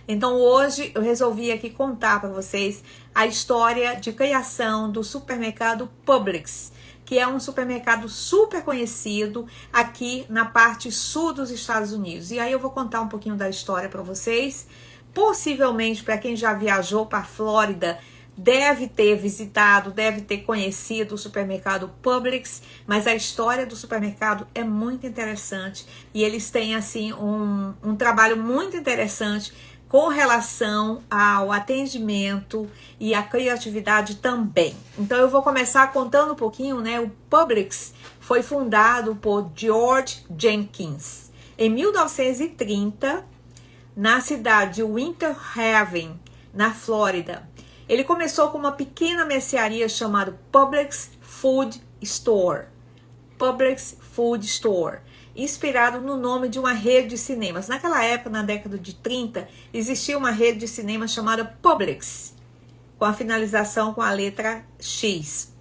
Então hoje eu resolvi aqui contar para vocês a história de criação do supermercado Publix, que é um supermercado super conhecido aqui na parte sul dos Estados Unidos. E aí eu vou contar um pouquinho da história para vocês. Possivelmente, para quem já viajou para a Flórida, deve ter visitado, deve ter conhecido o supermercado Publix, mas a história do supermercado é muito interessante e eles têm assim um trabalho muito interessante com relação ao atendimento e à criatividade também. Então eu vou começar contando um pouquinho, né? O Publix foi fundado por George Jenkins em 1930 na cidade de Winter Haven, na Flórida. Ele começou com uma pequena mercearia chamada Publix Food Store. Publix Food Store, inspirado no nome de uma rede de cinemas. Naquela época, na década de 30, existia uma rede de cinema chamada Publix, com a finalização com a letra X.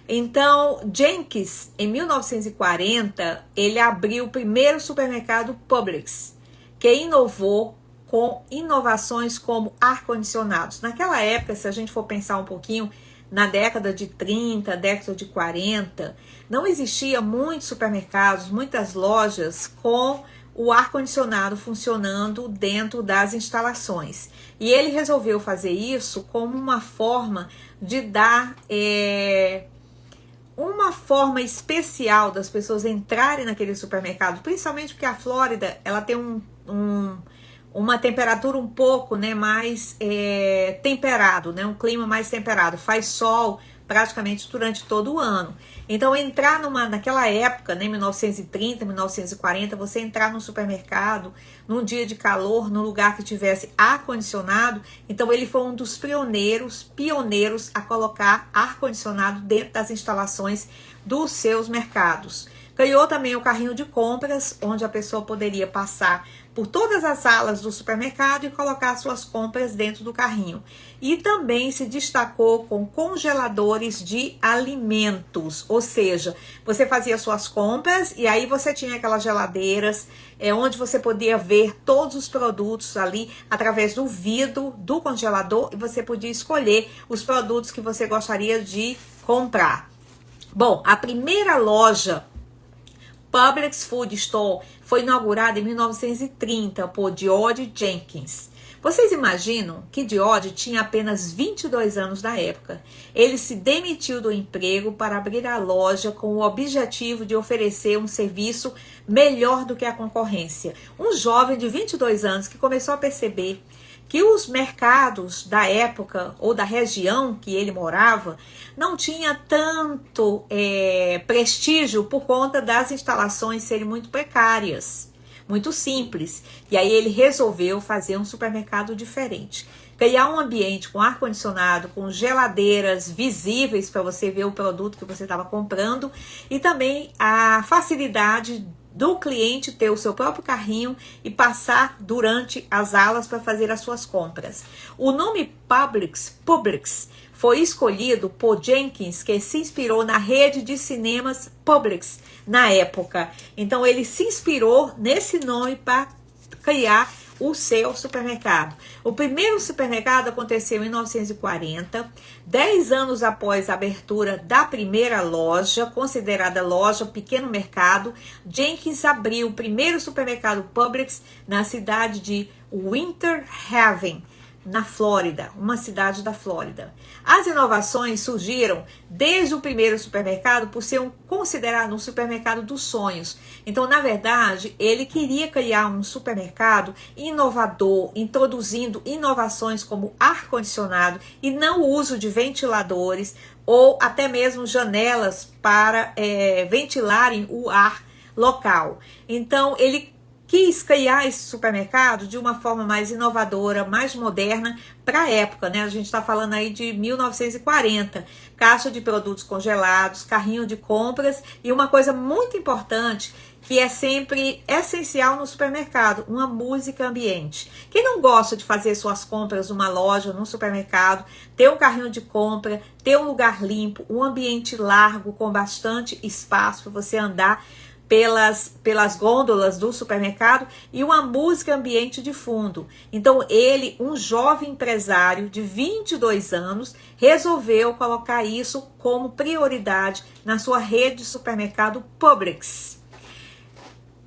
Então, Jenkins, em 1940, ele abriu o primeiro supermercado Publix, que inovou com inovações como ar-condicionados. Naquela época, se a gente for pensar um pouquinho, na década de 30, década de 40, não existia muitos supermercados, muitas lojas com o ar-condicionado funcionando dentro das instalações. E ele resolveu fazer isso como uma forma de dar uma forma especial das pessoas entrarem naquele supermercado, principalmente porque a Flórida ela tem uma temperatura um pouco, né, mais temperado, né, um clima mais temperado, faz sol praticamente durante todo o ano. Então entrar naquela época, né, 1930, 1940, você entrar num supermercado, num dia de calor, num lugar que tivesse ar-condicionado, então ele foi um dos pioneiros a colocar ar-condicionado dentro das instalações dos seus mercados. Criou também o carrinho de compras, onde a pessoa poderia passar por todas as salas do supermercado e colocar suas compras dentro do carrinho. E também se destacou com congeladores de alimentos, ou seja, você fazia suas compras e aí você tinha aquelas geladeiras onde você podia ver todos os produtos ali através do vidro do congelador e você podia escolher os produtos que você gostaria de comprar. Bom, a primeira loja Publix Food Store foi inaugurada em 1930 por George Jenkins. Vocês imaginam que George tinha apenas 22 anos na época. Ele se demitiu do emprego para abrir a loja com o objetivo de oferecer um serviço melhor do que a concorrência. Um jovem de 22 anos que começou a perceber que os mercados da época ou da região que ele morava não tinha tanto prestígio por conta das instalações serem muito precárias, muito simples. E aí ele resolveu fazer um supermercado diferente. Criar um ambiente com ar-condicionado, com geladeiras visíveis para você ver o produto que você estava comprando e também a facilidade do cliente ter o seu próprio carrinho e passar durante as alas para fazer as suas compras. O nome Publix foi escolhido por Jenkins, que se inspirou na rede de cinemas Publix na época. Então ele se inspirou nesse nome para criar o seu supermercado. O primeiro supermercado aconteceu em 1940, 10 anos após a abertura da primeira loja, considerada loja pequeno mercado. Jenkins abriu o primeiro supermercado Publix na cidade de Winter Haven, na Flórida, uma cidade da Flórida. As inovações surgiram desde o primeiro supermercado por ser considerado um supermercado dos sonhos. Então, na verdade, ele queria criar um supermercado inovador, introduzindo inovações como ar-condicionado e não o uso de ventiladores ou até mesmo janelas para ventilarem o ar local. Então, ele quis criar esse supermercado de uma forma mais inovadora, mais moderna para a época, né? A gente está falando aí de 1940, caixa de produtos congelados, carrinho de compras e uma coisa muito importante que é sempre essencial no supermercado, uma música ambiente. Quem não gosta de fazer suas compras numa loja, num supermercado, ter um carrinho de compra, ter um lugar limpo, um ambiente largo com bastante espaço para você andar, pelas gôndolas do supermercado e uma música ambiente de fundo. Então ele, um jovem empresário de 22 anos, resolveu colocar isso como prioridade na sua rede de supermercado Publix.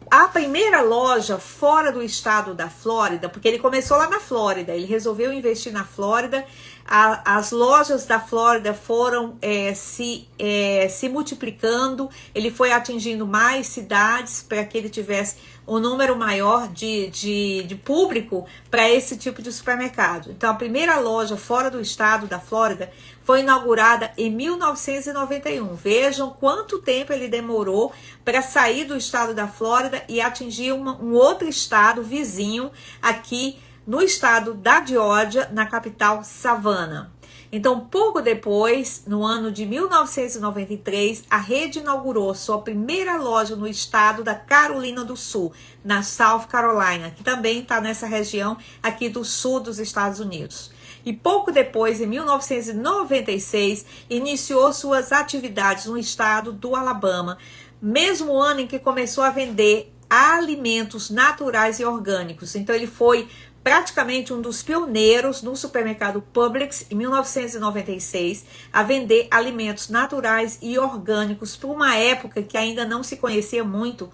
A primeira loja fora do estado da Flórida, porque ele começou lá na Flórida, ele resolveu investir na Flórida. As lojas da Flórida foram se multiplicando, ele foi atingindo mais cidades para que ele tivesse um número maior de público para esse tipo de supermercado. Então a primeira loja fora do estado da Flórida foi inaugurada em 1991. Vejam quanto tempo ele demorou para sair do estado da Flórida e atingir um outro estado vizinho aqui no estado da Geórgia, na capital Savannah. Então, pouco depois, no ano de 1993, a rede inaugurou sua primeira loja no estado da Carolina do Sul, na South Carolina, que também está nessa região aqui do sul dos Estados Unidos. E pouco depois, em 1996, iniciou suas atividades no estado do Alabama, mesmo ano em que começou a vender alimentos naturais e orgânicos. Então, ele foi praticamente um dos pioneiros no supermercado Publix, em 1996, a vender alimentos naturais e orgânicos para uma época que ainda não se conhecia muito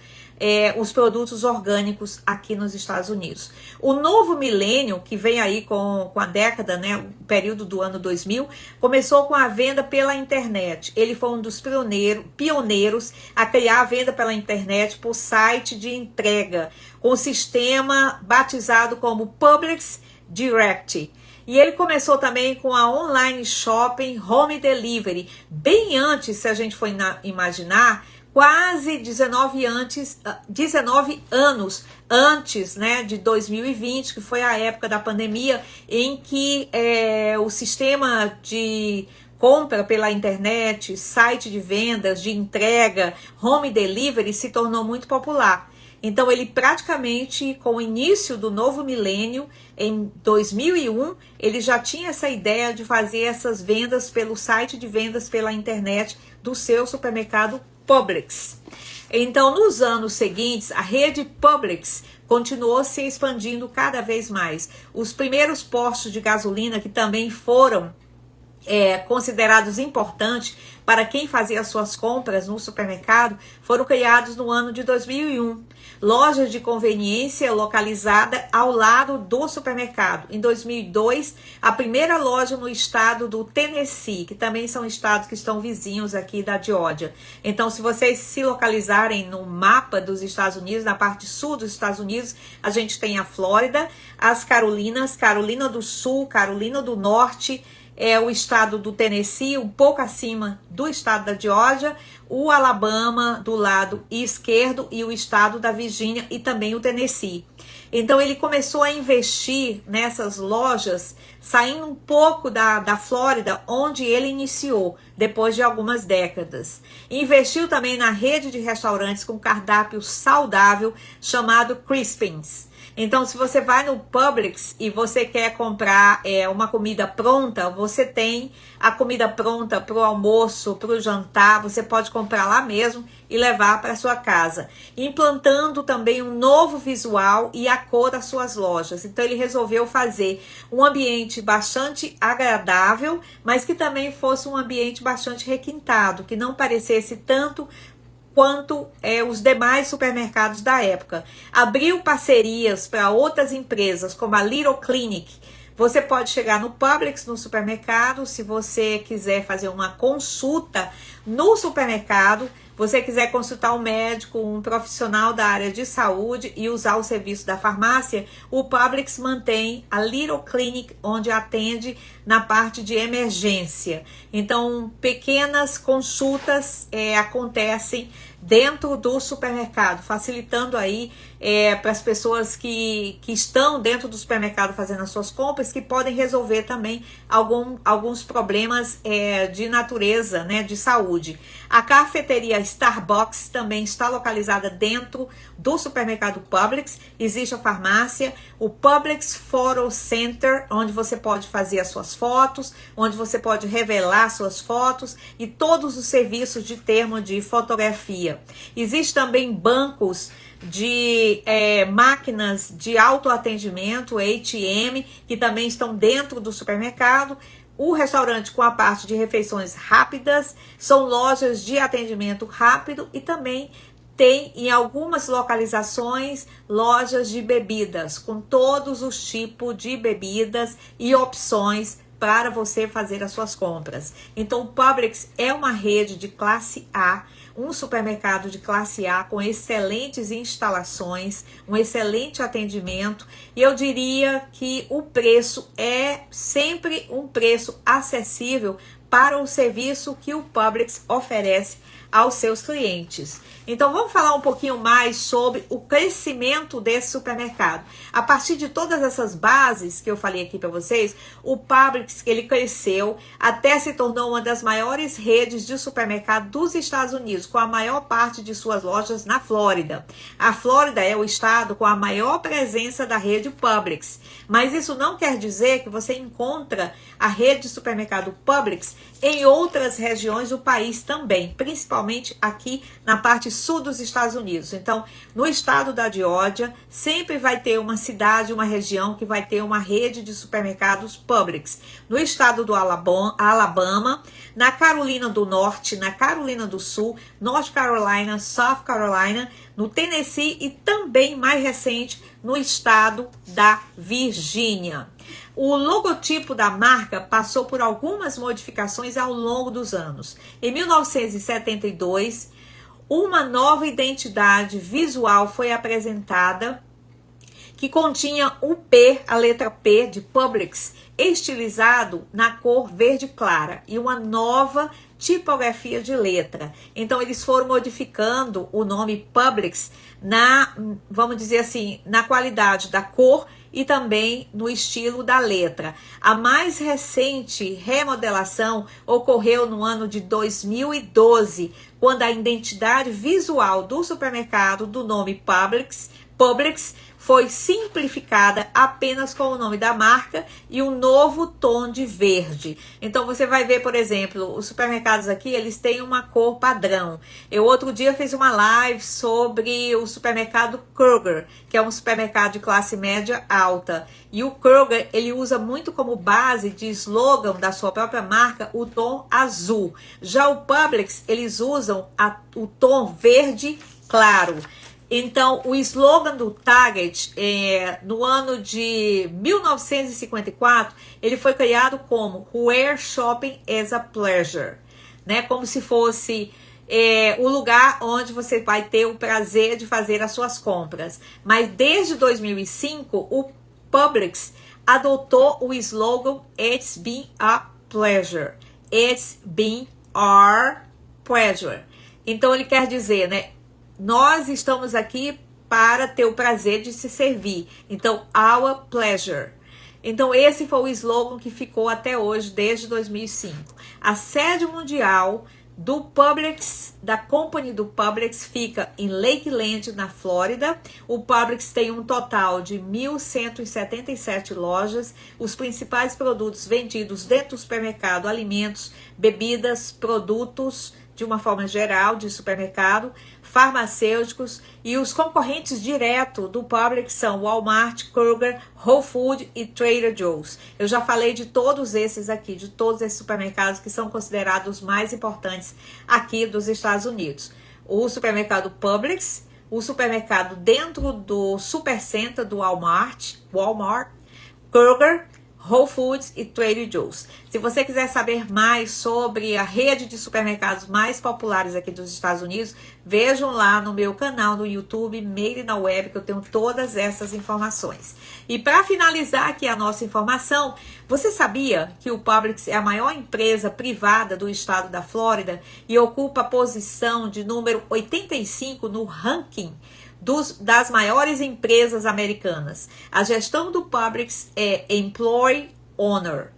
os produtos orgânicos aqui nos Estados Unidos. O novo milênio, que vem aí com a década, né, o período do ano 2000, começou com a venda pela internet. Ele foi um dos pioneiros a criar a venda pela internet por site de entrega, com um sistema batizado como Publix Direct. E ele começou também com a online shopping home delivery, bem antes, se a gente for imaginar, quase 19 anos antes, né, de 2020, que foi a época da pandemia, em que o sistema de compra pela internet, site de vendas, de entrega, home delivery se tornou muito popular. Então ele praticamente, com o início do novo milênio, em 2001, ele já tinha essa ideia de fazer essas vendas pelo site de vendas pela internet do seu supermercado Publix. Então, nos anos seguintes, a rede Publix continuou se expandindo cada vez mais. Os primeiros postos de gasolina, que também foram considerados importantes para quem fazia suas compras no supermercado, foram criados no ano de 2001. Lojas de conveniência localizada ao lado do supermercado. Em 2002, a primeira loja no estado do Tennessee, que também são estados que estão vizinhos aqui da Geórgia. Então, se vocês se localizarem no mapa dos Estados Unidos, na parte sul dos Estados Unidos, a gente tem a Flórida, as Carolinas, Carolina do Sul, Carolina do Norte, o estado do Tennessee, um pouco acima do estado da Geórgia, o Alabama do lado esquerdo e o estado da Virgínia e também o Tennessee. Então ele começou a investir nessas lojas, saindo um pouco da Flórida, onde ele iniciou, depois de algumas décadas. Investiu também na rede de restaurantes com cardápio saudável, chamado Crispins. Então, se você vai no Publix e você quer comprar uma comida pronta, você tem a comida pronta para o almoço, para o jantar, você pode comprar lá mesmo e levar para sua casa, implantando também um novo visual e a cor das suas lojas. Então, ele resolveu fazer um ambiente bastante agradável, mas que também fosse um ambiente bastante requintado, que não parecesse tanto quanto os demais supermercados da época. Abriu parcerias para outras empresas, como a Little Clinic. Você pode chegar no Publix, no supermercado, se você quiser fazer uma consulta no supermercado, você quiser consultar um médico, um profissional da área de saúde e usar o serviço da farmácia, o Publix mantém a Little Clinic, onde atende na parte de emergência. Então, pequenas consultas acontecem dentro do supermercado, facilitando aí para as pessoas que estão dentro do supermercado fazendo as suas compras, que podem resolver também alguns problemas de natureza, né, de saúde. A cafeteria Starbucks também está localizada dentro do supermercado Publix. Existe a farmácia, o Publix Photo Center, onde você pode fazer as suas fotos, onde você pode revelar suas fotos e todos os serviços de termo de fotografia. dia. Existe também bancos de máquinas de autoatendimento, ATM, que também estão dentro do supermercado. O restaurante com a parte de refeições rápidas, são lojas de atendimento rápido e também tem em algumas localizações lojas de bebidas, com todos os tipos de bebidas e opções para você fazer as suas compras. Então o Publix é uma rede de classe A, um supermercado de classe A com excelentes instalações, um excelente atendimento, e eu diria que o preço é sempre um preço acessível para o serviço que o Publix oferece aos seus clientes. Então vamos falar um pouquinho mais sobre o crescimento desse supermercado. A partir de todas essas bases que eu falei aqui para vocês, o Publix ele cresceu até se tornou uma das maiores redes de supermercado dos Estados Unidos, com a maior parte de suas lojas na Flórida. A Flórida é o estado com a maior presença da rede Publix, mas isso não quer dizer que você encontra a rede de supermercado Publix em outras regiões do país também, principalmente aqui na parte sul dos Estados Unidos. Então, no estado da Geórgia, sempre vai ter uma cidade, uma região que vai ter uma rede de supermercados Publix. No estado do Alabama, na Carolina do Norte, na Carolina do Sul, North Carolina, South Carolina, no Tennessee e também, mais recente, no estado da Virgínia. O logotipo da marca passou por algumas modificações ao longo dos anos. Em 1972, uma nova identidade visual foi apresentada que continha o P, a letra P de Publix, estilizado na cor verde clara e uma nova tipografia de letra. Então eles foram modificando o nome Publix vamos dizer assim, na qualidade da cor e também no estilo da letra. A mais recente remodelação ocorreu no ano de 2012, quando a identidade visual do supermercado do nome Publix foi simplificada apenas com o nome da marca e um novo tom de verde. Então você vai ver, por exemplo, os supermercados aqui, eles têm uma cor padrão. Eu outro dia fiz uma live sobre o supermercado Kroger, que é um supermercado de classe média alta. E o Kroger, ele usa muito como base de slogan da sua própria marca o tom azul. Já o Publix, eles usam o tom verde claro. Então, o slogan do Target, no ano de 1954, ele foi criado como Where Shopping is a Pleasure, né? Como se fosse o lugar onde você vai ter o prazer de fazer as suas compras. Mas desde 2005, o Publix adotou o slogan It's been a pleasure. It's been our pleasure. Então, ele quer dizer, né? Nós estamos aqui para ter o prazer de se servir. Então, our pleasure. Então, esse foi o slogan que ficou até hoje, desde 2005. A sede mundial do Publix, da Company do Publix, fica em Lakeland, na Flórida. O Publix tem um total de 1.177 lojas. Os principais produtos vendidos dentro do supermercado, alimentos, bebidas, produtos de uma forma geral de supermercado, farmacêuticos, e os concorrentes diretos do Publix são Walmart, Kroger, Whole Foods e Trader Joe's. Eu já falei de todos esses aqui, de todos esses supermercados que são considerados os mais importantes aqui dos Estados Unidos. O supermercado Publix, o supermercado dentro do Supercenter do Walmart, Kroger, Whole Foods e Trader Joe's. Se você quiser saber mais sobre a rede de supermercados mais populares aqui dos Estados Unidos, vejam lá no meu canal no YouTube, Made na Web, que eu tenho todas essas informações. E para finalizar aqui a nossa informação, você sabia que o Publix é a maior empresa privada do estado da Flórida e ocupa a posição de número 85 no ranking das maiores empresas americanas? A gestão do Publix é Employee Owner,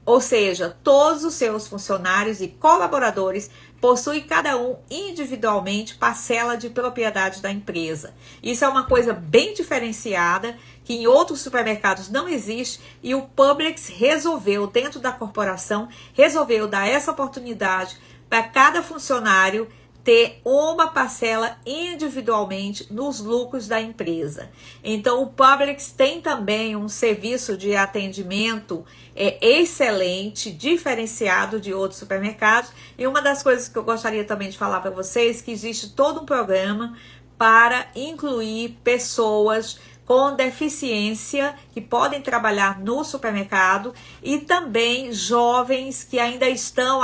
ou seja, todos os seus funcionários e colaboradores possuem cada um individualmente parcela de propriedade da empresa. Isso é uma coisa bem diferenciada, que em outros supermercados não existe, e o Publix resolveu, dentro da corporação, resolveu dar essa oportunidade para cada funcionário ter uma parcela individualmente nos lucros da empresa. Então o Publix tem também um serviço de atendimento excelente, diferenciado de outros supermercados. E uma das coisas que eu gostaria também de falar para vocês é que existe todo um programa para incluir pessoas com deficiência que podem trabalhar no supermercado e também jovens que ainda estão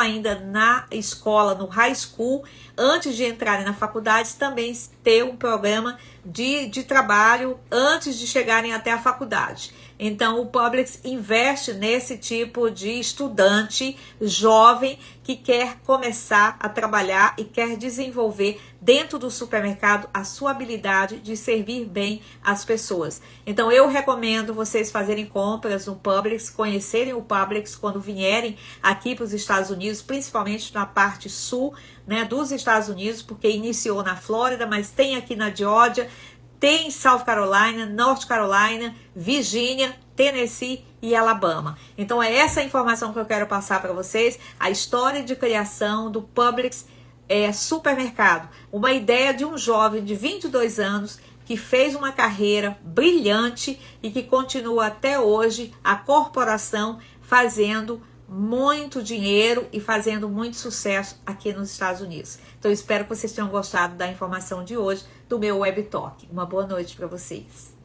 na escola, no high school, antes de entrarem na faculdade, também ter um programa de trabalho antes de chegarem até a faculdade. Então o Publix investe nesse tipo de estudante jovem que quer começar a trabalhar e quer desenvolver dentro do supermercado a sua habilidade de servir bem as pessoas. Então eu recomendo vocês fazerem compras no Publix, conhecerem o Publix quando vierem aqui para os Estados Unidos, principalmente na parte sul, né, dos Estados Unidos, porque iniciou na Flórida, mas tem aqui na Geórgia, tem South Carolina, North Carolina, Virgínia, Tennessee e Alabama. Então é essa informação que eu quero passar para vocês, a história de criação do Publix supermercado. Uma ideia de um jovem de 22 anos que fez uma carreira brilhante e que continua até hoje a corporação fazendo muito dinheiro e fazendo muito sucesso aqui nos Estados Unidos. Então eu espero que vocês tenham gostado da informação de hoje do meu Web Talk. Uma boa noite para vocês.